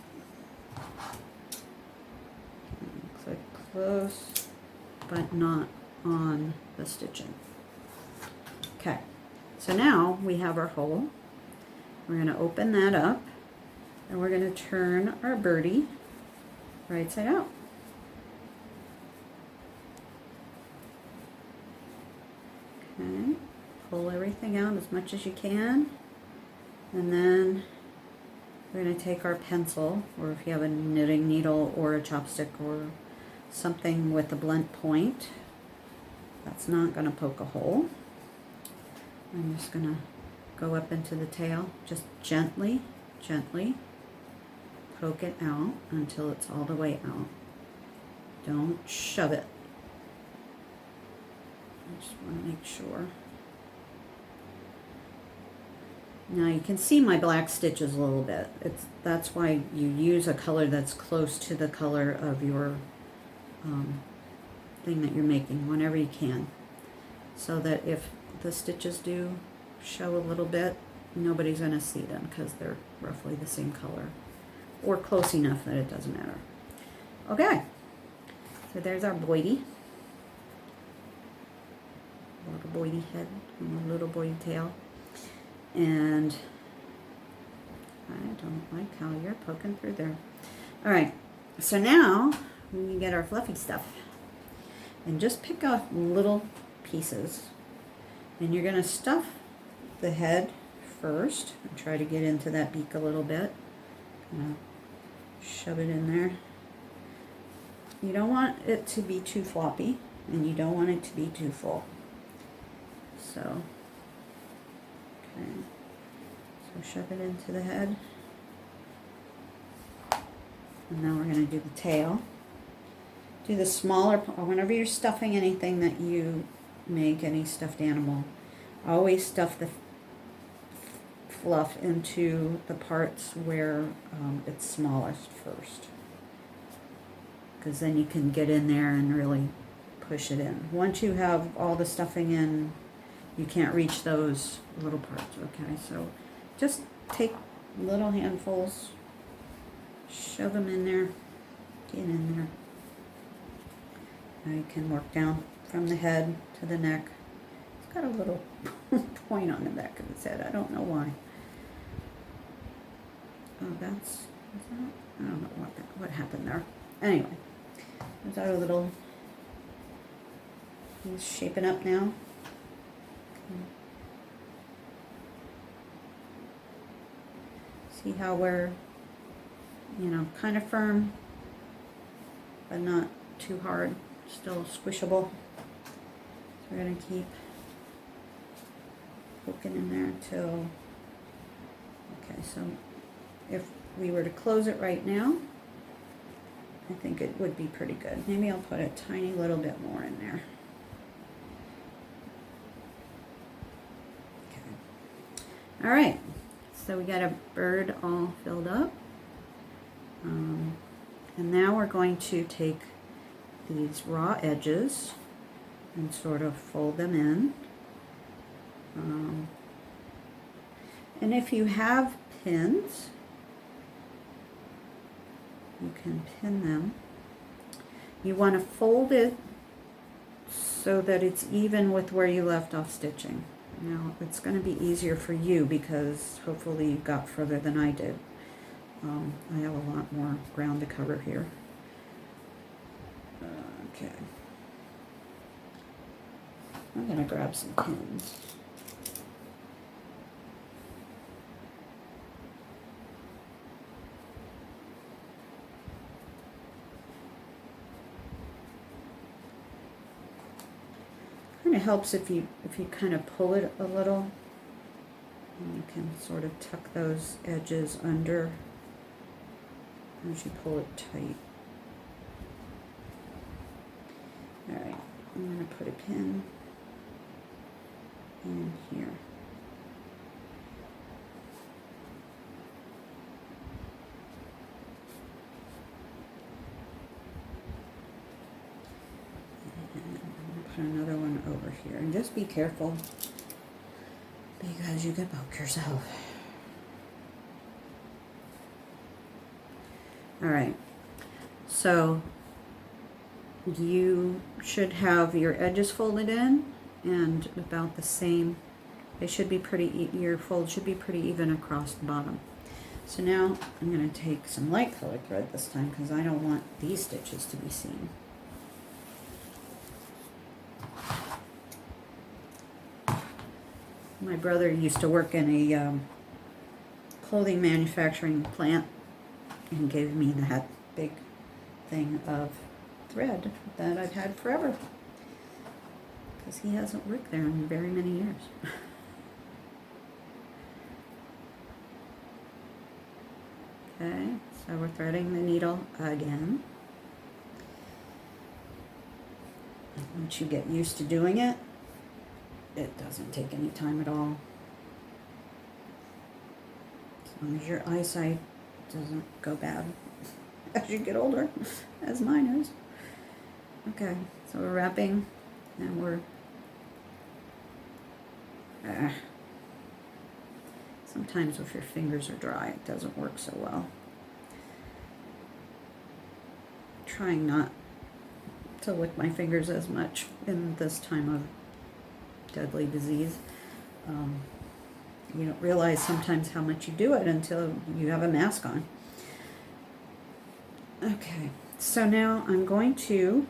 Click close, but not on the stitching. Okay, so now we have our hole. We're going to open that up, and we're going to turn our birdie right side out. Okay, pull everything out as much as you can, and then we're going to take our pencil, or if you have a knitting needle or a chopstick or something with a blunt point, that's not going to poke a hole. I'm just going to go up into the tail, just gently, gently poke it out until it's all the way out. Don't shove it. I just want to make sure. Now you can see my black stitches a little bit. That's why you use a color that's close to the color of your thing that you're making whenever you can, so that if the stitches do show a little bit, nobody's going to see them because they're roughly the same color or close enough that it doesn't matter. Okay, so there's our boydie. Little boydie head and a little boydie tail. And I don't like how you're poking through there. All right, so now we can get our fluffy stuff. And just pick out little pieces. And you're going to stuff the head first and try to get into that beak a little bit. Shove it in there. You don't want it to be too floppy, and you don't want it to be too full. So, okay. So shove it into the head. And now we're going to do the tail. Do the smaller, whenever you're stuffing anything that you make, any stuffed animal, always stuff the fluff into the parts where it's smallest first, because then you can get in there and really push it in. Once you have all the stuffing in, you can't reach those little parts. Okay, so just take little handfuls, shove them in there, get in there. Now you can work down from the head to the neck. It's got a little point on the back of its head. I don't know why. Oh, is that? I don't know what happened there. Anyway, there's our little, he's shaping up now. Okay. See how we're, kind of firm, but not too hard, still squishable. So we're going to keep poking in there until, okay, so if we were to close it right now, I think it would be pretty good. Maybe I'll put a tiny little bit more in there. Okay. All right, so we got a bird all filled up. And now we're going to take these raw edges and sort of fold them in. And if you have pins, you can pin them. You want to fold it so that it's even with where you left off stitching. Now it's going to be easier for you because hopefully you got further than I did. I have a lot more ground to cover here. Okay. I'm going to grab some pins. Kind of helps if you kind of pull it a little, and you can sort of tuck those edges under as you pull it tight. All right, I'm going to put a pin in here. Another one over here, and just be careful because you could poke yourself. All right, so you should have your edges folded in and about the same. They should be pretty, your fold should be pretty even across the bottom. So now I'm going to take some light colored thread this time because I don't want these stitches to be seen. My brother used to work in a clothing manufacturing plant and gave me that big thing of thread that I've had forever because he hasn't worked there in very many years. Okay, so we're threading the needle again. Once you get used to doing it, it doesn't take any time at all. As long as your eyesight doesn't go bad as you get older, as mine is. Okay, so we're wrapping and we're sometimes if your fingers are dry it doesn't work so well. Trying not to lick my fingers as much in this time of deadly disease. You don't realize sometimes how much you do it until you have a mask on. Okay, so now I'm going to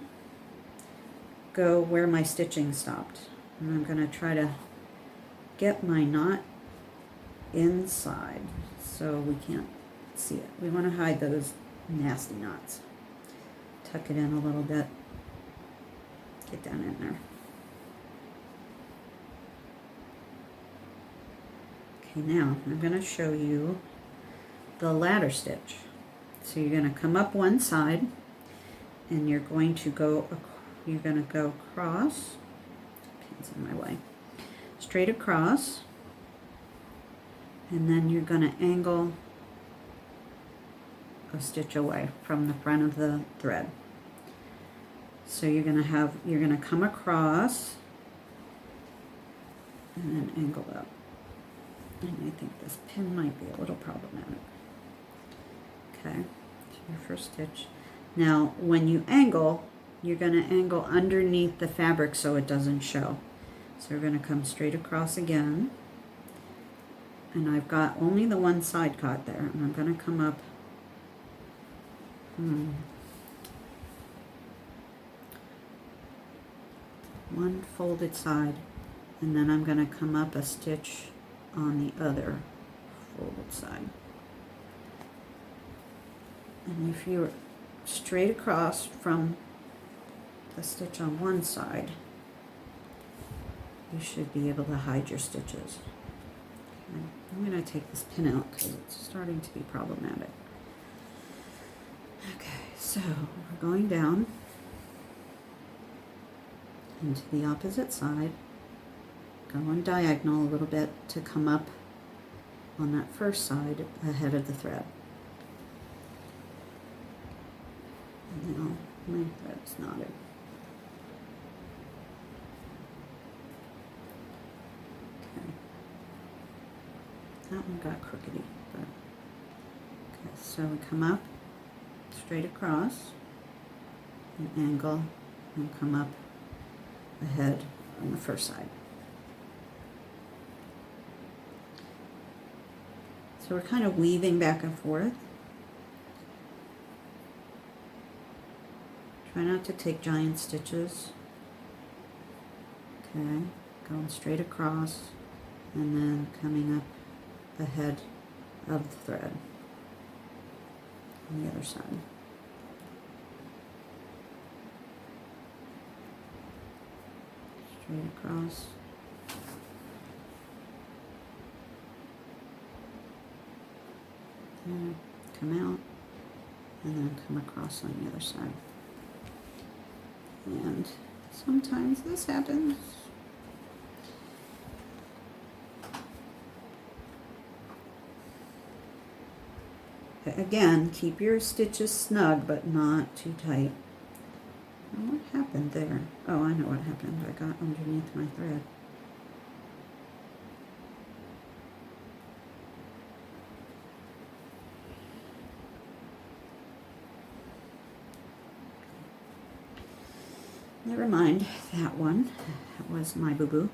go where my stitching stopped. And I'm going to try to get my knot inside so we can't see it. We want to hide those nasty knots. Tuck it in a little bit. Get down in there. Okay, now I'm going to show you the ladder stitch. So you're going to come up one side and you're going to go across, pin's in my way, straight across, and then you're going to angle a stitch away from the front of the thread. So you're going to come across and then angle up. And I think this pin might be a little problematic. Okay, so your first stitch. Now when you angle, you're going to angle underneath the fabric so it doesn't show. So we're going to come straight across again. And I've got only the one side caught there. And I'm going to come up one folded side. And then I'm going to come up a stitch on the other folded side. And if you're straight across from the stitch on one side, you should be able to hide your stitches. Okay. I'm going to take this pin out because it's starting to be problematic. Okay, so we're going down into the opposite side. Going diagonal a little bit to come up on that first side ahead of the thread. And now my thread's knotted. Okay. That one got crookedy, but okay, so we come up straight across and angle and come up ahead on the first side. So we're kind of weaving back and forth. Try not to take giant stitches. Okay, going straight across and then coming up ahead of the thread on the other side. Straight across. Come out and then come across on the other side. And sometimes this happens. Again, keep your stitches snug but not too tight. Now, what happened there? Oh, I know what happened. I got underneath my thread. Never mind that one. That was my boo-boo.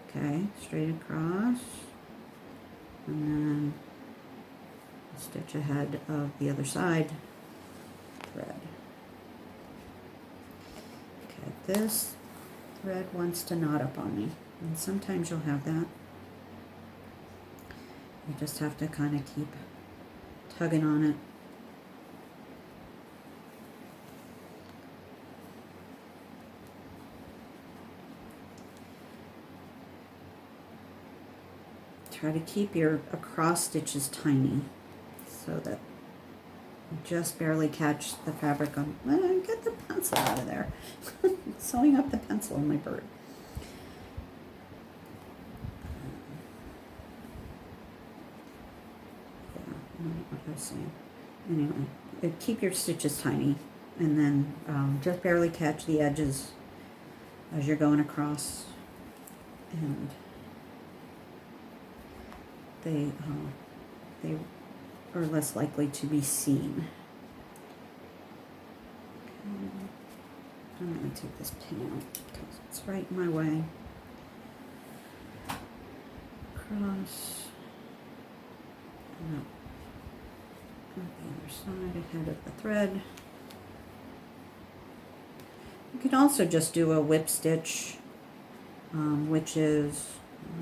Okay, straight across. And then stitch ahead of the other side. Thread. Okay, this thread wants to knot up on me. And sometimes you'll have that. You just have to kind of keep tugging on it. Try to keep your across stitches tiny so that you just barely catch the fabric on. Get the pencil out of there. Sewing up the pencil on my bird. Yeah, what I was saying. Anyway, keep your stitches tiny and then just barely catch the edges as you're going across. And they are less likely to be seen. Okay. I'm going to take this pin out because it's right in my way. Across. And up. On the other side, ahead of the thread. You can also just do a whip stitch, which is,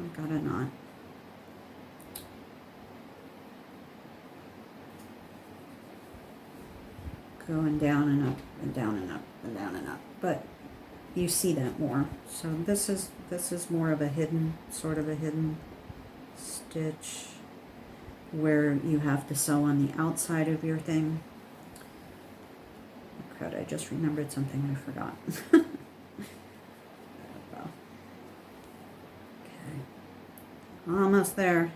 I got a knot. Going down and up and down and up and down and up, but you see that more. So this is more of a hidden, sort of a hidden stitch where you have to sew on the outside of your thing. Oh, crud, I just remembered something I forgot. Okay, almost there,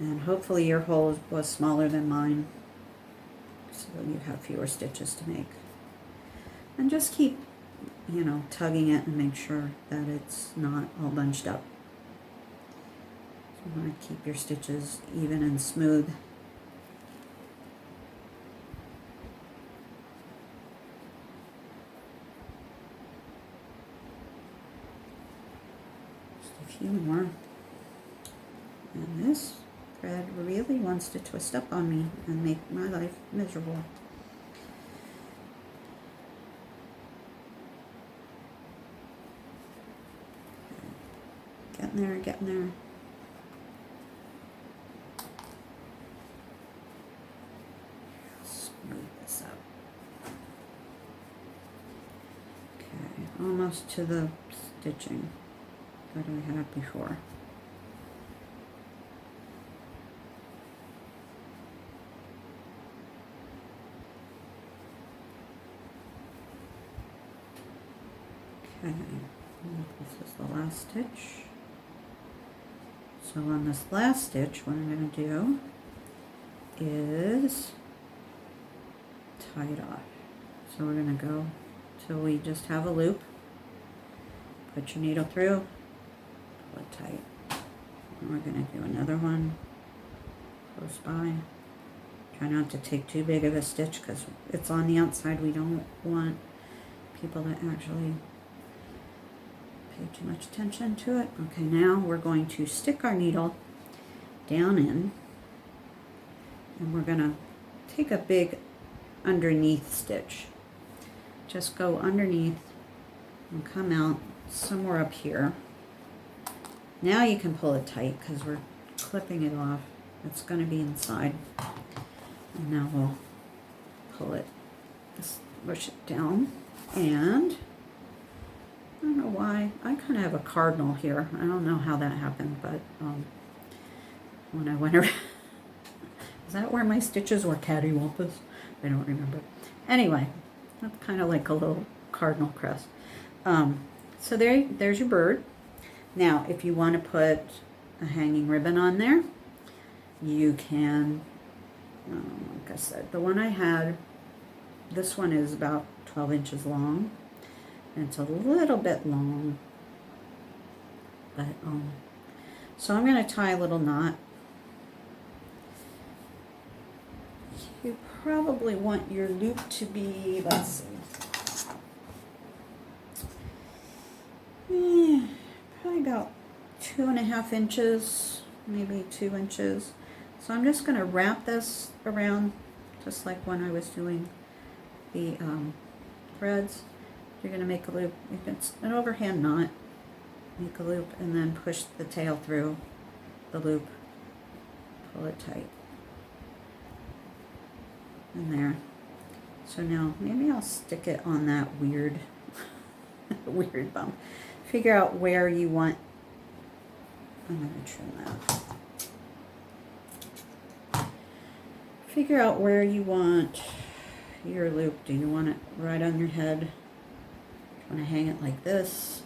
and hopefully your hole was smaller than mine, so you have fewer stitches to make. And just keep, tugging it and make sure that it's not all bunched up. So you want to keep your stitches even and smooth. Just a few more. And this thread really wants to twist up on me and make my life miserable. Getting there, getting there. Smooth this up. Okay, almost to the stitching that I had before. Okay, this is the last stitch. So on this last stitch, what I'm going to do is tie it off. So we're going to go till we just have a loop. Put your needle through, pull it tight. And we're going to do another one close by. Try not to take too big of a stitch because it's on the outside. We don't want people to actually pay too much attention to it. Okay, now we're going to stick our needle down in, and we're going to take a big underneath stitch. Just go underneath and come out somewhere up here. Now you can pull it tight because we're clipping it off. It's going to be inside. And now we'll pull it, just push it down, and I don't know why. I kind of have a cardinal here. I don't know how that happened, but when I went around, is that where my stitches were cattywampus? I don't remember. Anyway, that's kind of like a little cardinal crest. So there's your bird. Now, if you want to put a hanging ribbon on there, you can, like I said, the one I had, this one is about 12 inches long. It's a little bit long, but so I'm going to tie a little knot. You probably want your loop to be, let's see, 2.5 inches, maybe 2 inches. So I'm just going to wrap this around, just like when I was doing the threads. You're going to make a loop. It's an overhand knot. Make a loop and then push the tail through the loop. Pull it tight. And there. So now maybe I'll stick it on that weird, weird bump. Figure out where you want. I'm going to trim that. Figure out where you want your loop. Do you want it right on your head? Do you want to hang it like this?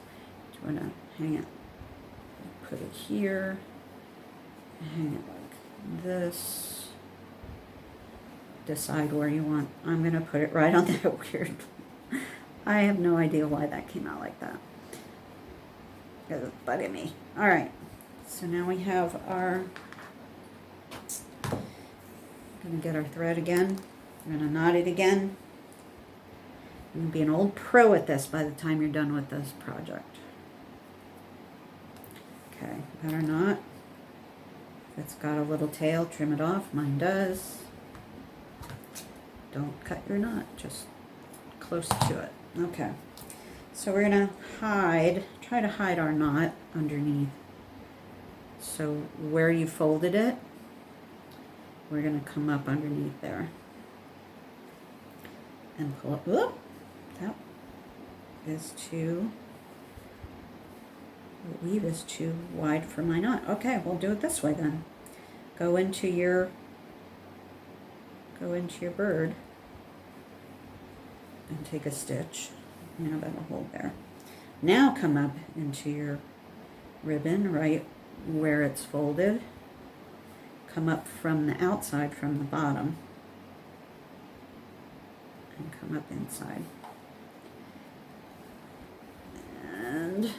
Do you want to hang it, put it here, hang it like this? Decide where you want. I'm going to put it right on that weird. I have no idea why that came out like that. It's bugging me. All right. So now we have our, going to get our thread again. We're going to knot it again. You're going to be an old pro at this by the time you're done with this project. Okay, got our knot. If it's got a little tail, trim it off. Mine does. Don't cut your knot, just close to it. Okay, so we're going to try to hide our knot underneath. So where you folded it, we're going to come up underneath there and pull it. Whoop, that is too, the weave is too wide for my knot. Okay, we'll do it this way then. Go into your bird and take a stitch. Now that'll hold there. Now come up into your ribbon right where it's folded. Come up from the outside, from the bottom, and come up inside. And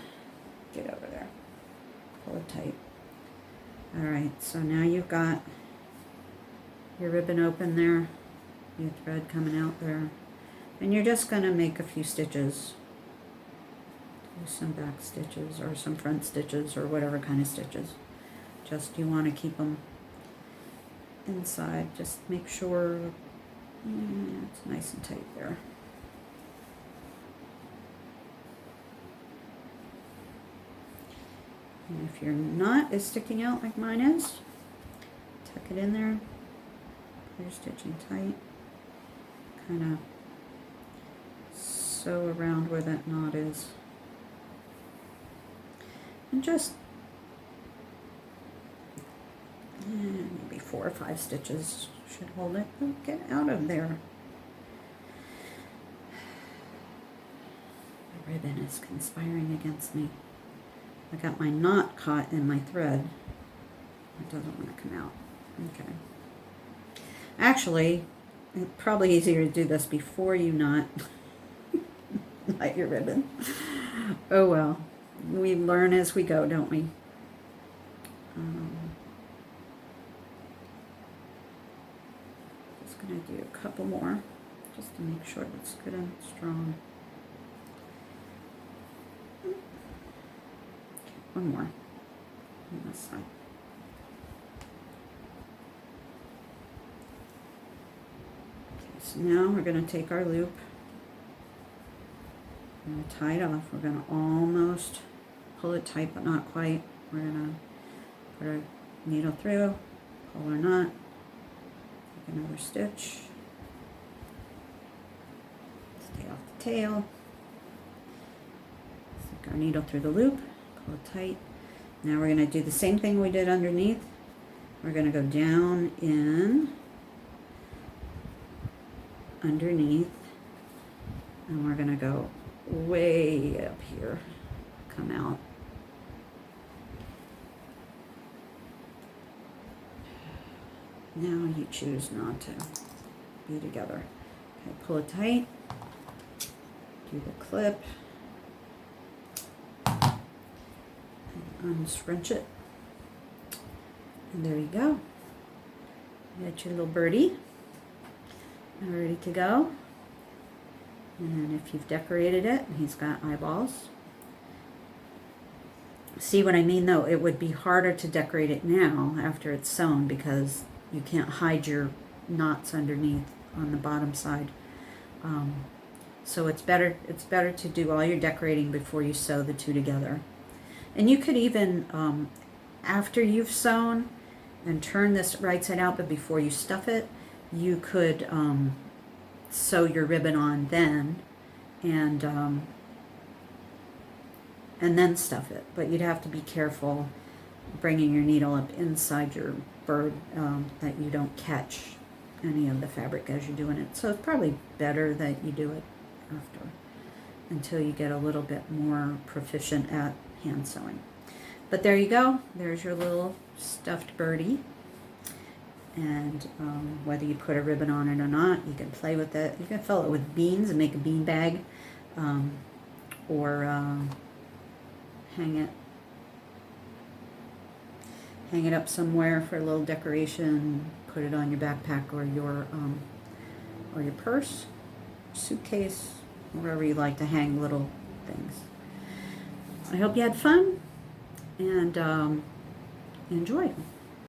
get over there. Pull it tight. Alright, so now you've got your ribbon open there, your thread coming out there, and you're just going to make a few stitches. Do some back stitches or some front stitches or whatever kind of stitches. Just you want to keep them inside. Just make sure it's nice and tight there. And if your knot is sticking out like mine is, tuck it in there. You're stitching tight. Kind of sew around where that knot is. And just maybe 4 or 5 stitches should hold it. Oh, get out of there. The ribbon is conspiring against me. I got my knot caught in my thread. It doesn't want to come out. Okay. Actually, it's probably easier to do this before you knot your ribbon. Oh well. We learn as we go, don't we? Just going to do a couple more just to make sure it's good and strong. Okay, one more on this side. Okay, so now we're going to take our loop. We're going to tie it off. We're going to almost pull it tight, but not quite. We're going to put our needle through, pull our knot, take another stitch, stay off the tail, stick our needle through the loop, pull it tight. Now we're going to do the same thing we did underneath. We're going to go down in, underneath, and we're going to go way up here, come out. Now you choose not to be together. Okay, pull it tight, do the clip, and unscrunch it, and there you go. You got your little birdie ready to go. And if you've decorated it, he's got eyeballs. See what I mean, though? It would be harder to decorate it now after it's sewn because you can't hide your knots underneath on the bottom side. So it's better to do all your decorating before you sew the two together. And you could even, after you've sewn and turn this right side out, but before you stuff it, you could sew your ribbon on then, and then stuff it. But you'd have to be careful bringing your needle up inside your bird, that you don't catch any of the fabric as you're doing it. So it's probably better that you do it after, until you get a little bit more proficient at hand sewing. But there you go. There's your little stuffed birdie. And whether you put a ribbon on it or not, you can play with it. You can fill it with beans and make a bean bag, or hang it up somewhere for a little decoration. Put it on your backpack or your purse, suitcase, wherever you like to hang little things. I hope you had fun and enjoy.